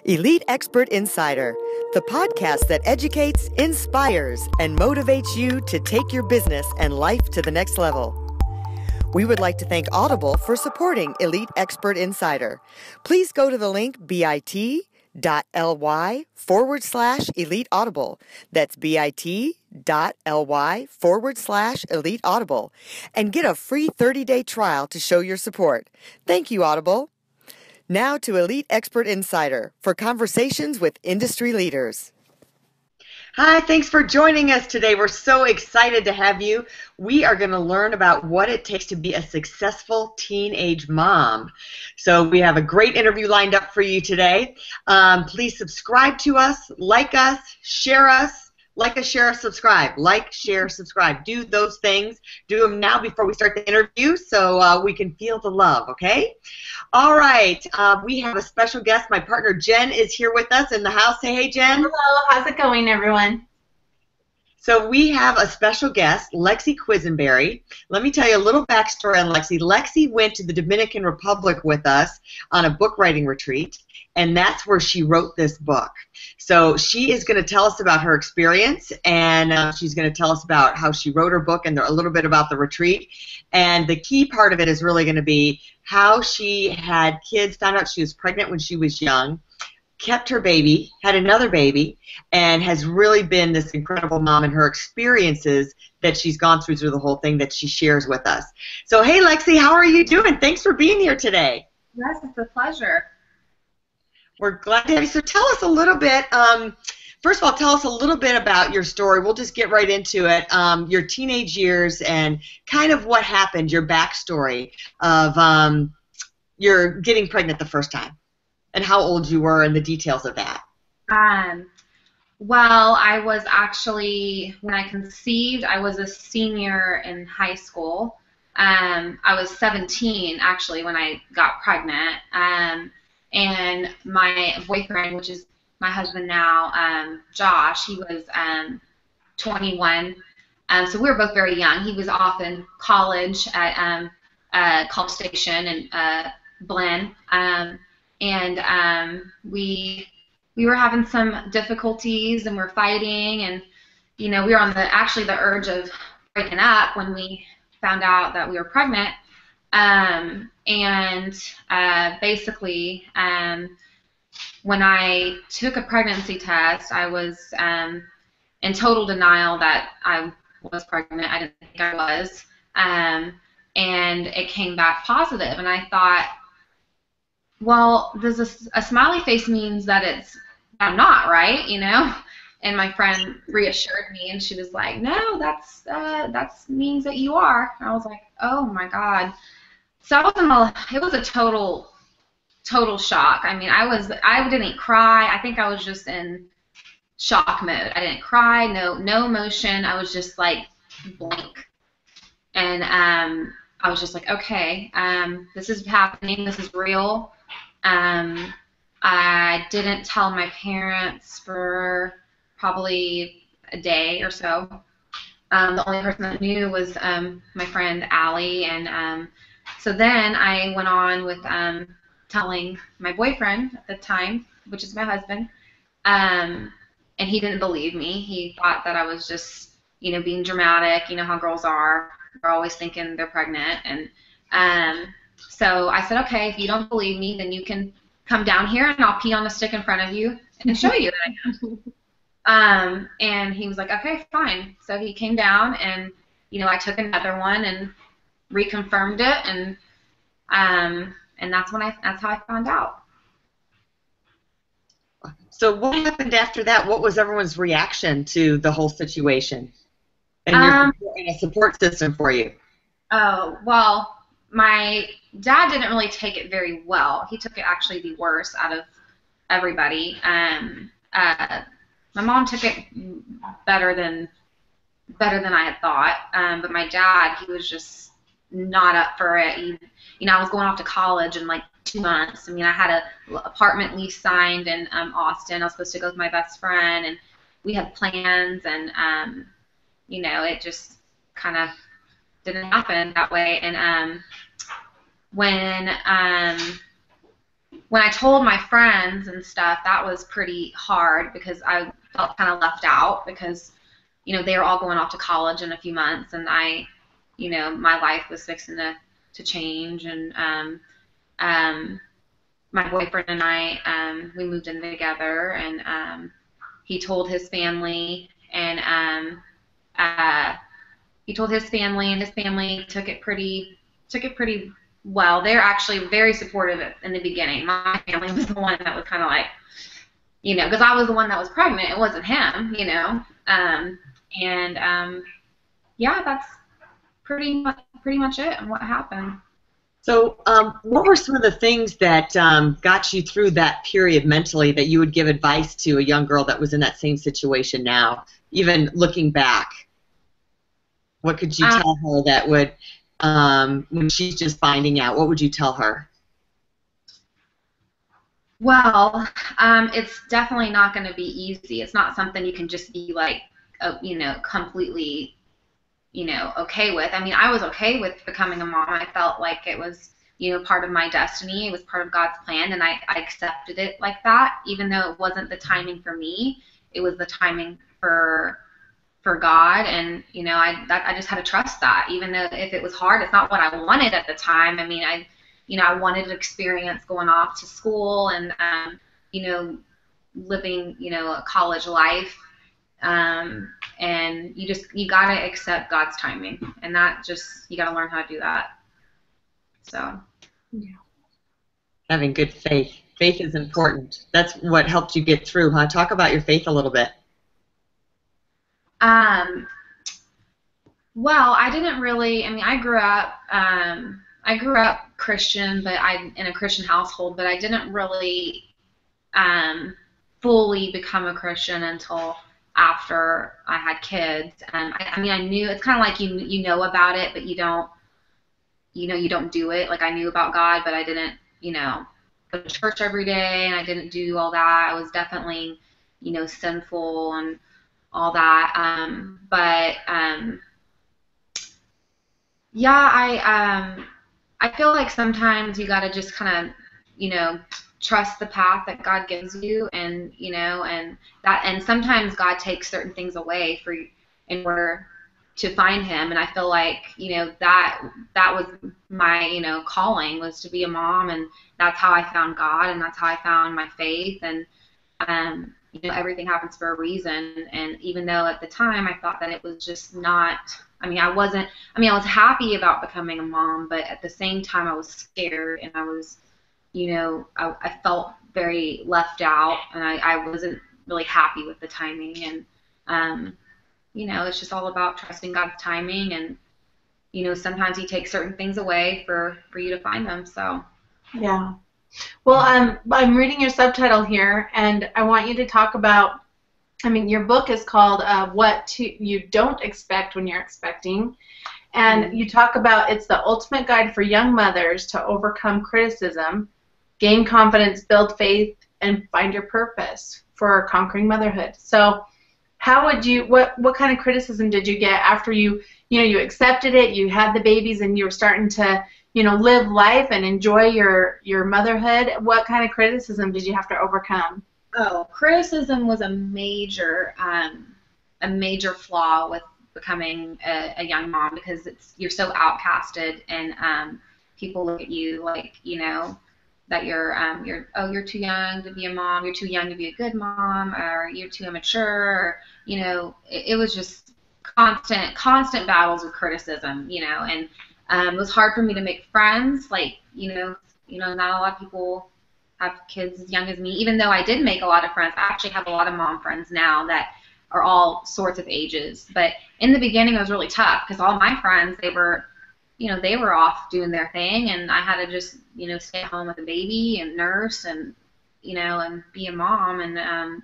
Elite Expert Insider, the podcast that educates, inspires, and motivates you to take your business and life to the next level. We would like to thank Audible for supporting Elite Expert Insider. Please go to the link bit.ly/Elite Audible. That's bit.ly/Elite Audible. And get a free 30-day trial to show your support. Thank you, Audible. Now to Elite Expert Insider for conversations with industry leaders. Hi, thanks for joining us today. We're so excited to have you. We are going to learn about what it takes to be a successful teenage mom. So we have a great interview lined up for you today. Please subscribe to us, share us. Like us, share, subscribe. Like, share, subscribe. Do those things. Do them now before we start the interview so we can feel the love, okay? All right. We have a special guest. My partner, Jenn, is here with us in the house. Say hey, Jenn. Hello. How's it going, everyone? So we have a special guest, Lexi Quisenberry. Let me tell you a little backstory on Lexi. Lexi went to the Dominican Republic with us on a book writing retreat, and that's where she wrote this book. So she is going to tell us about her experience, and she's going to tell us about how she wrote her book and a little bit about the retreat. And the key part of it is really going to be how she had kids, found out she was pregnant when she was young, kept her baby, had another baby, and has really been this incredible mom, and her experiences that she's gone through the whole thing that she shares with us. So, hey, Lexi, how are you doing? Thanks for being here today. Yes, it's a pleasure. We're glad to have you. So tell us a little bit, first of all, tell us a little bit about your story. We'll just get right into it, your teenage years and kind of what happened, your backstory of your getting pregnant the first time, and how old you were and the details of that. Well, I was actually, when I conceived, I was a senior in high school. I was 17, actually, when I got pregnant. And my boyfriend, which is my husband now, Josh, he was 21. So we were both very young. He was off in college at College Station and Glen. We were having some difficulties, and we're fighting, and we were on the urge of breaking up when we found out that we were pregnant. Basically, when I took a pregnancy test, I was in total denial that I was pregnant. I didn't think I was, and it came back positive, and I thought, well, does a smiley face means that I'm not, right? And my friend reassured me, and she was like, no, that means that you are. And I was like, oh my God. So it was a total shock. I mean, I didn't cry. I think I was just in shock mode. I didn't cry, no emotion. I was just like blank. And I was just like, okay, this is happening. This is real. I didn't tell my parents for probably a day or so. The only person that knew was my friend Allie, and so then I went on with telling my boyfriend at the time, which is my husband, and he didn't believe me. He thought that I was just, being dramatic. You know how girls are. They're always thinking they're pregnant. And so I said, okay, if you don't believe me, then you can come down here, and I'll pee on a stick in front of you and show you that I am. And he was like, okay, fine. So he came down, and, I took another one and reconfirmed it, and that's how I found out. So what happened after that? What was everyone's reaction to the whole situation and a support system for you? Oh, well, my dad didn't really take it very well. He took it actually the worst out of everybody. My mom took it better than I had thought, but my dad, he was just not up for it. I was going off to college in like 2 months. I mean, I had an apartment lease signed in Austin. I was supposed to go with my best friend, and we had plans, and it just kind of didn't happen that way. And when when I told my friends and stuff, that was pretty hard because I felt kind of left out because, you know, they were all going off to college in a few months, and I, you know, my life was fixing to change, and my boyfriend and I, we moved in together, and he told his family, and he told his family, and his family took it pretty well. They're actually very supportive in the beginning. My family was the one that was kind of like, you know, because I was the one that was pregnant. It wasn't him, you know. Yeah, that's pretty much it and what happened. So what were some of the things that got you through that period mentally that you would give advice to a young girl that was in that same situation now, even looking back? What could you tell her that would, when she's just finding out, what would you tell her? Well, it's definitely not going to be easy. It's not something you can just be like, you know, completely, you know, okay with. I mean, I was okay with becoming a mom. I felt like it was, you know, part of my destiny. It was part of God's plan, and I accepted it like that, even though it wasn't the timing for me. It was the timing for God, and, you know, I just had to trust that, even though if it was hard, it's not what I wanted at the time. I mean, you know, I wanted an experience going off to school and, you know, living, you know, a college life. And you gotta accept God's timing, and that just, you gotta learn how to do that. So, yeah. Having good faith. Faith is important. That's what helped you get through, huh? Talk about your faith a little bit. Well, I didn't really, I mean, I grew up Christian, but in a Christian household, but I didn't really fully become a Christian until after I had kids. And I mean, I knew, it's kind of like you know about it, but you don't do it. Like, I knew about God, but I didn't, you know, go to church every day, and I didn't do all that. I was definitely, you know, sinful and all that. Yeah, I feel like sometimes you gotta just kind of, you know, trust the path that God gives you, and, you know, and sometimes God takes certain things away for you in order to find Him. And I feel like, you know, that was my, you know, calling, was to be a mom, and that's how I found God, and that's how I found my faith. And you know, everything happens for a reason. And even though at the time I thought that it was just not, I was happy about becoming a mom, but at the same time I was scared, and I was, you know, I felt very left out, and I wasn't really happy with the timing. And you know, it's just all about trusting God's timing, and, you know, sometimes He takes certain things away for you to find them. So yeah. Well, I'm reading your subtitle here, and I want you to talk about, I mean, your book is called What You Don't Expect When You're Expecting, and you talk about it's the ultimate guide for young mothers to overcome criticism, gain confidence, build faith, and find your purpose for conquering motherhood. So how would you, what kind of criticism did you get after you accepted it, you had the babies, and you were starting to, you know, live life and enjoy your motherhood? What kind of criticism did you have to overcome? Oh, criticism was a major flaw with becoming a young mom, because you're so outcasted, and people look at you like, you know, that you're too young to be a mom, you're too young to be a good mom, or you're too immature, or, you know, it was just constant battles with criticism, you know. And it was hard for me to make friends, like, you know, not a lot of people have kids as young as me. Even though I did make a lot of friends, I actually have a lot of mom friends now that are all sorts of ages. But in the beginning, it was really tough, because all my friends, they were off doing their thing, and I had to just, you know, stay home with a baby and nurse, and, you know, and be a mom. And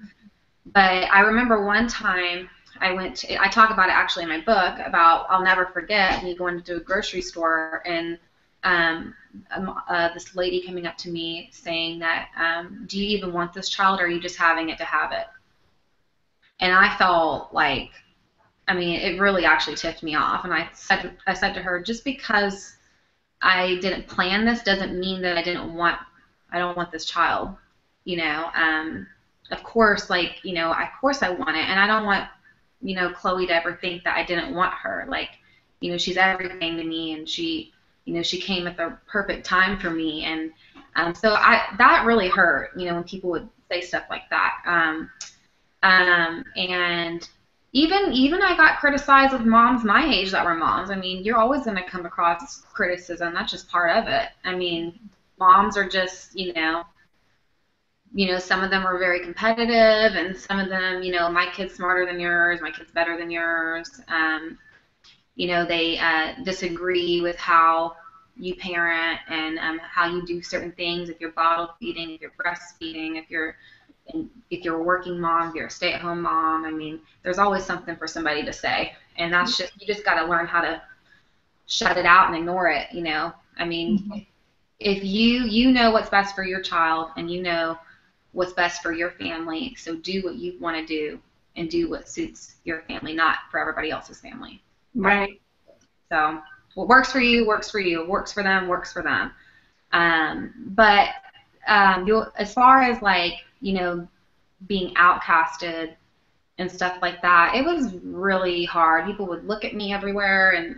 but I remember one time I talk about it actually in my book, about, I'll never forget me going to a grocery store, and this lady coming up to me saying that, do you even want this child, or are you just having it to have it? And I felt like, I mean, it really actually ticked me off. And I said to her, just because I didn't plan this doesn't mean that I didn't want I don't want this child, you know. Of course, like, you know, of course I want it, and I don't want, you know, Chloe to ever think that I didn't want her. Like, you know, she's everything to me, and she, you know, she came at the perfect time for me, and so that really hurt, you know, when people would say stuff like that. And even I got criticized with moms my age that were moms. I mean, you're always going to come across criticism. That's just part of it. I mean, moms are just, you know, some of them are very competitive, and some of them, you know, my kid's smarter than yours, my kid's better than yours. You know, they disagree with how you parent and how you do certain things. If you're bottle feeding, if you're breastfeeding, if you're a working mom, if you're a stay-at-home mom. I mean, there's always something for somebody to say, and that's just, you just got to learn how to shut it out and ignore it. You know, I mean, if you know what's best for your child, and you know what's best for your family, so do what you want to do and do what suits your family, not for everybody else's family. Right. So what works for you works for you. What works for them works for them. But as far as, like, you know, being outcasted and stuff like that, it was really hard. People would look at me everywhere, and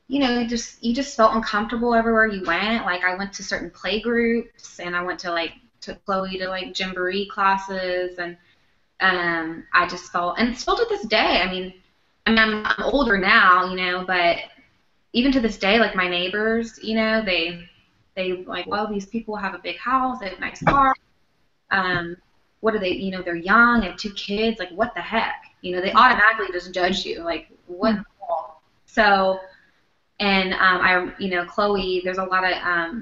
you just felt uncomfortable everywhere you went. Like, I went to certain play groups, and I went to took Chloe to jamboree classes, and I just felt, and still to this day, I mean I'm older now, you know, but even to this day, like, my neighbors, you know, they like, well, these people have a big house, they have a nice car. What are they, you know, they're young, they have 2 kids, like, what the heck? You know, they automatically just judge you, like, what the hell? So, and you know, Chloe, there's a lot of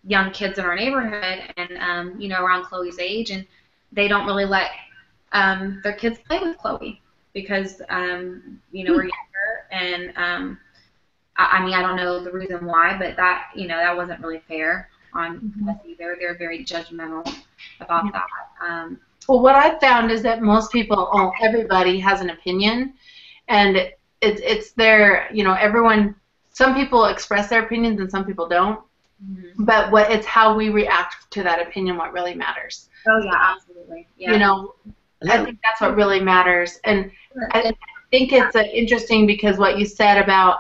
young kids in our neighborhood, and you know, around Chloe's age, and they don't really let their kids play with Chloe because you know, we're younger, and I mean, I don't know the reason why, but that, you know, that wasn't really fair on us either. They're very judgmental about that. Well, what I've found is that most people, everybody has an opinion, and it's their, you know, everyone. Some people express their opinions and some people don't. But it's how we react to that opinion what really matters. Oh yeah, absolutely. Yeah. You know, I think that's what really matters, and I think it's interesting because what you said about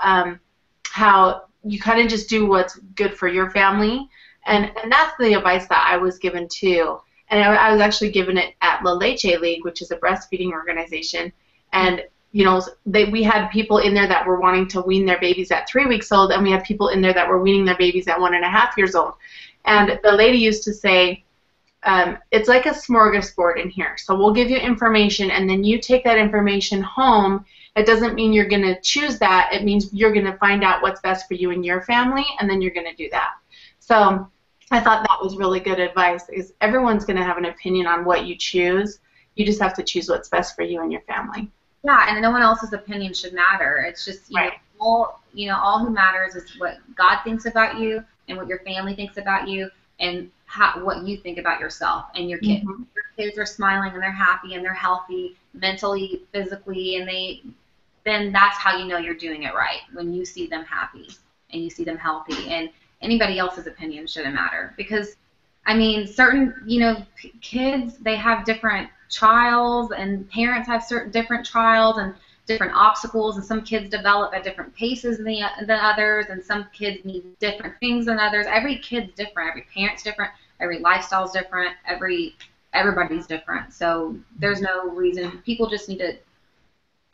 how you kind of just do what's good for your family, and that's the advice that I was given too. And I was actually given it at La Leche League, which is a breastfeeding organization, and you know, we had people in there that were wanting to wean their babies at 3 weeks old, and we had people in there that were weaning their babies at 1.5 years old. And the lady used to say, it's like a smorgasbord in here. So we'll give you information, and then you take that information home. It doesn't mean you're going to choose that. It means you're going to find out what's best for you and your family, and then you're going to do that. So I thought that was really good advice, because everyone's going to have an opinion on what you choose. You just have to choose what's best for you and your family. Yeah, and no one else's opinion should matter. It's just, you know, all who matters is what God thinks about you, and what your family thinks about you, and what you think about yourself and your kids. Your kids are smiling, and they're happy, and they're healthy mentally, physically, and then that's how you know you're doing it right, when you see them happy and you see them healthy. And anybody else's opinion shouldn't matter, because, I mean, certain, you know, kids, they have different trials, and parents have certain different trials and different obstacles, and some kids develop at different paces than others, and some kids need different things than others. Every kid's different, every parent's different, every lifestyle's different, everybody's different. So there's no reason. People just need to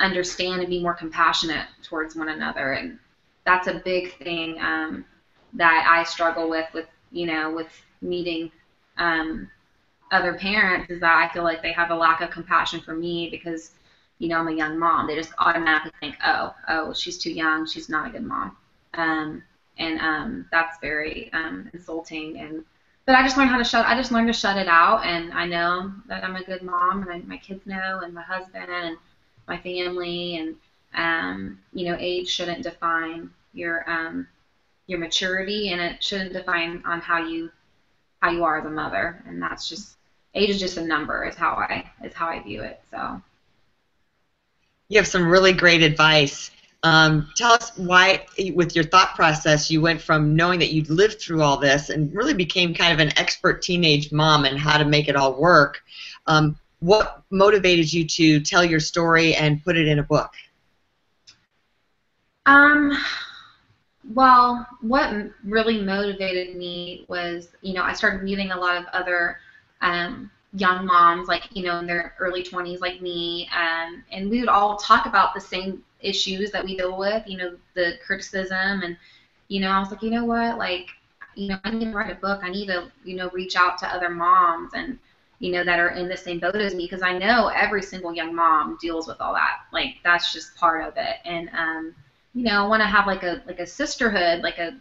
understand and be more compassionate towards one another, and that's a big thing that I struggle with, you know, with meeting other parents, is that I feel like they have a lack of compassion for me because, you know, I'm a young mom. They just automatically think, oh, she's too young, she's not a good mom, and that's very insulting. But I just learned to shut it out, and I know that I'm a good mom, and my kids know, and my husband, and my family, and you know, age shouldn't define your maturity, and it shouldn't define on how you are as a mother, and that's just, age is just a number, is how I view it. So you have some really great advice. Tell us why, with your thought process, you went from knowing that you'd lived through all this and really became kind of an expert teenage mom and how to make it all work. What motivated you to tell your story and put it in a book? Well, what really motivated me was, I started meeting a lot of other young moms, like, in their early 20s, like me, and we would all talk about the same issues that we deal with, the criticism, and, I was like, you know what, like, I need to write a book. I need to, reach out to other moms and, that are in the same boat as me, because I know every single young mom deals with all that. Like, that's just part of it. And, I want to have like a sisterhood, like a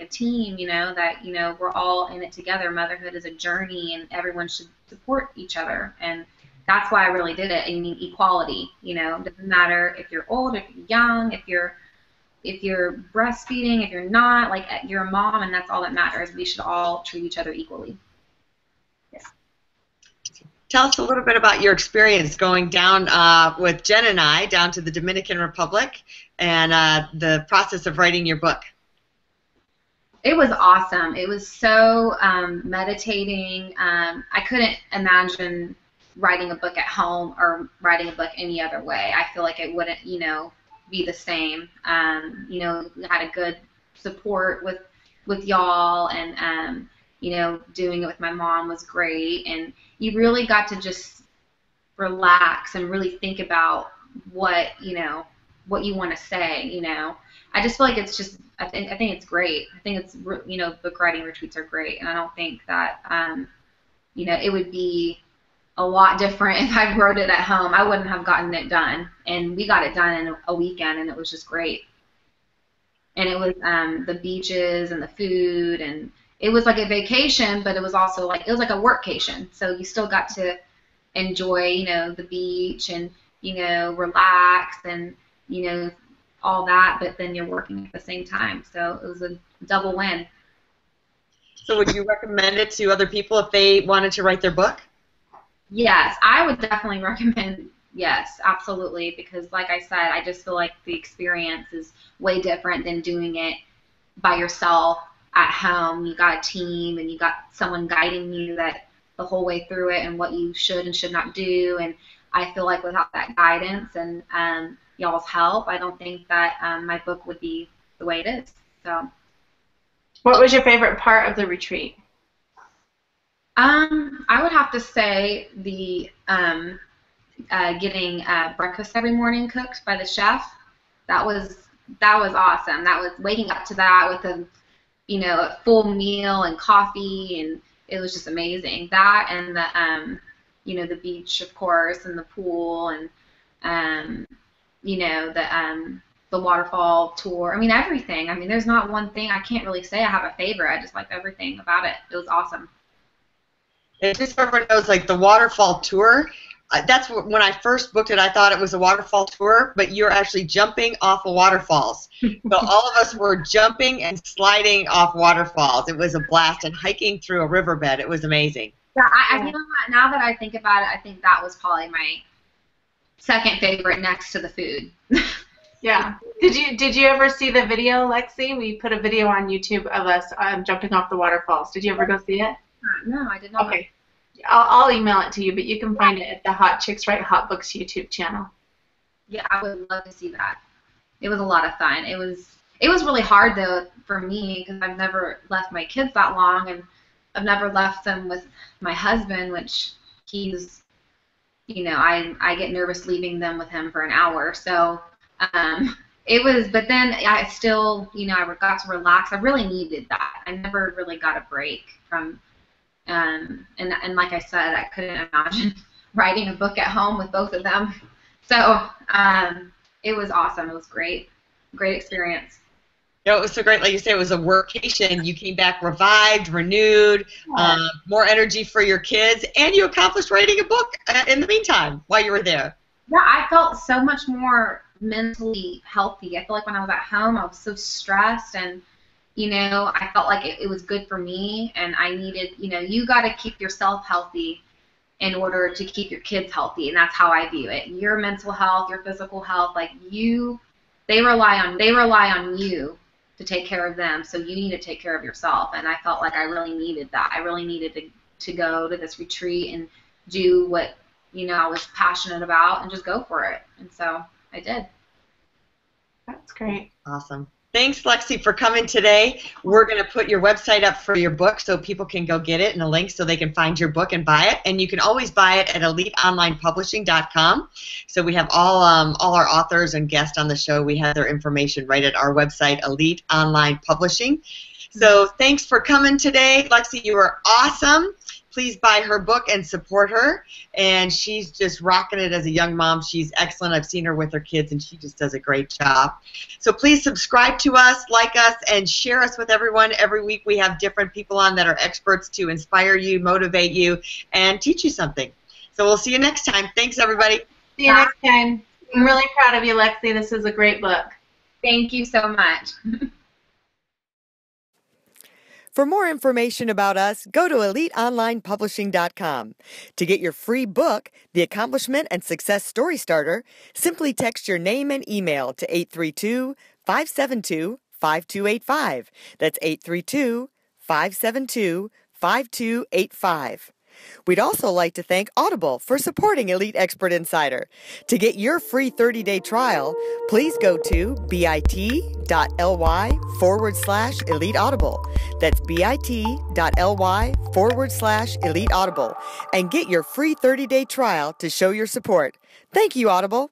team, that, we're all in it together. Motherhood is a journey, and everyone should support each other. And that's why I really did it. I mean, equality, it doesn't matter if you're old, if you're young, if you're breastfeeding, if you're not, like, you're a mom, and that's all that matters. We should all treat each other equally. Yeah. Tell us a little bit about your experience going down with Jen and I down to the Dominican Republic and the process of writing your book. It was awesome. It was so meditating. I couldn't imagine writing a book at home or writing a book any other way. I feel like it wouldn't, be the same. We had a good support with y'all, and doing it with my mom was great. And you really got to just relax and really think about what you want to say. I just feel like it's just, I think it's great. I think it's, book writing retreats are great, and I don't think that, it would be a lot different if I wrote it at home. I wouldn't have gotten it done, and we got it done in a weekend, and it was just great. And it was the beaches and the food, and it was like a vacation, but it was also like, it was like a workcation. So you still got to enjoy, the beach and, relax and, all that, but then you're working at the same time. So it was a double win. So would you recommend it to other people if they wanted to write their book? Yes, I would definitely recommend, yes, absolutely, because like I said, I just feel like the experience is way different than doing it by yourself at home. You got a team, and you got someone guiding you that the whole way through it, and what you should and should not do. And I feel like without that guidance and y'all's help, I don't think that my book would be the way it is. So, what was your favorite part of the retreat? I would have to say the getting breakfast every morning cooked by the chef. That was awesome. That was waking up to that with a full meal and coffee, and it was just amazing. That and the the beach, of course, and the pool, and the waterfall tour. I mean, everything. I mean, there's not one thing. I can't really say I have a favorite. I just liked everything about it. It was awesome. And just so everyone knows, like the waterfall tour, that's when I first booked it, I thought it was a waterfall tour, but you're actually jumping off of waterfalls. So all of us were jumping and sliding off waterfalls. It was a blast, and hiking through a riverbed. It was amazing. Yeah, now that I think about it, I think that was probably my second favorite next to the food. Yeah. Did you ever see the video, Lexi? We put a video on YouTube of us jumping off the waterfalls. Did you ever go see it? No, I did not. Okay. I'll email it to you, but you can find it at the Hot Chicks Write Hot Books YouTube channel. Yeah, I would love to see that. It was a lot of fun. It was really hard, though, for me, because I've never left my kids that long, and I've never left them with my husband, which he's, I get nervous leaving them with him for an hour. So it was, but then I still, I got to relax. I really needed that. I never really got a break from, and like I said, I couldn't imagine writing a book at home with both of them. So it was awesome. It was great experience. It was so great. Like you said, it was a workation. You came back revived, renewed, more energy for your kids, and you accomplished writing a book in the meantime while you were there. Yeah, I felt so much more mentally healthy. I feel like when I was at home, I was so stressed, and I felt like it was good for me, and I needed, you got to keep yourself healthy in order to keep your kids healthy, and that's how I view it. Your mental health, your physical health, like you they rely on you to take care of them, so you need to take care of yourself. And I felt like I really needed that. I really needed to go to this retreat and do what, you know, I was passionate about and just go for it. And so I did. That's great. Awesome. Thanks, Lexi, for coming today. We're going to put your website up for your book so people can go get it and a link so they can find your book and buy it. And you can always buy it at eliteonlinepublishing.com. So we have all our authors and guests on the show. We have their information right at our website, Elite Online Publishing. So thanks for coming today. Lexi, you were awesome. Please buy her book and support her. And she's just rocking it as a young mom. She's excellent. I've seen her with her kids, and she just does a great job. So please subscribe to us, like us, and share us with everyone. Every week we have different people on that are experts to inspire you, motivate you, and teach you something. So we'll see you next time. Thanks, everybody. See you next time. I'm really proud of you, Lexi. This is a great book. Thank you so much. For more information about us, go to eliteonlinepublishing.com. To get your free book, The Accomplishment and Success Story Starter, simply text your name and email to 832-572-5285. That's 832-572-5285. We'd also like to thank Audible for supporting Elite Expert Insider. To get your free 30-day trial, please go to bit.ly/Elite Audible. That's bit.ly/Elite Audible. And get your free 30-day trial to show your support. Thank you, Audible.